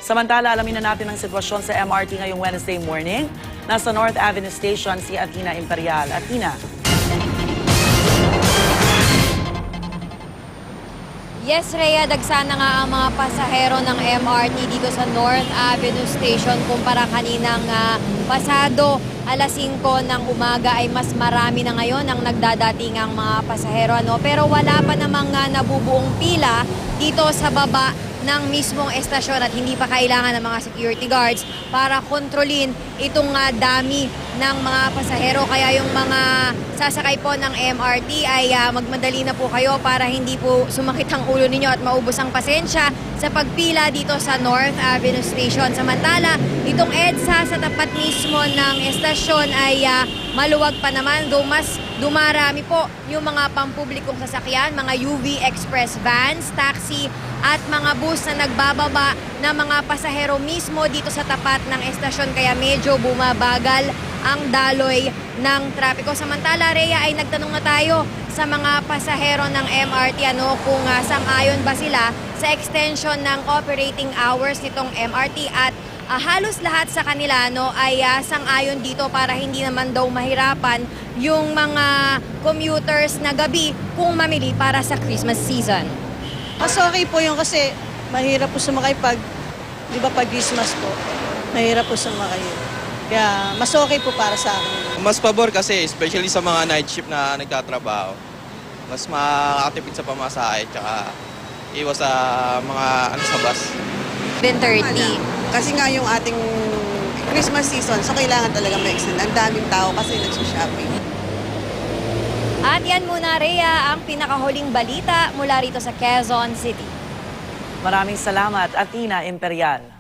Samantala, alamin na natin ang sitwasyon sa MRT ngayong Wednesday morning. Nasa North Avenue Station si Athena Imperial. Athena. Yes, Rhea, dagsana nga ang mga pasahero ng MRT dito sa North Avenue Station kumpara kaninang pasado alas 5 ng umaga ay mas marami na ngayon ang nagdadatingang mga pasahero. Pero wala pa namang nabubuong pila dito sa baba ng mismong estasyon at hindi pa kailangan ng mga security guards para kontrolin itong dami ng mga pasahero. Kaya yung mga sasakay po ng MRT ay magmadali na po kayo para hindi po sumakit ang ulo ninyo at maubos ang pasensya sa pagpila dito sa North Avenue Station. Samantala, itong EDSA sa tapat mismo ng estasyon ay maluwag pa naman, though mas dumarami po yung mga pampublikong sasakyan, mga UV Express vans, taxi at mga bus na nagbababa na mga pasahero mismo dito sa tapat ng estasyon, kaya medyo bumabagal ang daloy ng trapiko. Samantala, Rhea, ay nagtanong na tayo sa mga pasahero ng MRT kung sang-ayon ba sila sa extension ng operating hours nitong MRT at halos lahat sa kanila ay sang-ayon dito para hindi naman daw mahirapan yung mga commuters na gabi kung mamili para sa Christmas season. Mas okay po yun kasi mahirap po sumakay pag, di ba pag Christmas po, mahirap po sumakay yun. Kaya mas okay po para sa akin. Mas pabor kasi, especially sa mga night shift na nagtatrabaho. Mas makakatipid sa pamasahe, tsaka iwas sa mga sa bus. 10:30. Kasi nga yung ating Christmas season, so kailangan talaga ma-extend. Ang daming tao kasi nagsushopping. At yan muna, Rhea, ang pinakahuling balita mula rito sa Quezon City. Maraming salamat, Athena Imperial.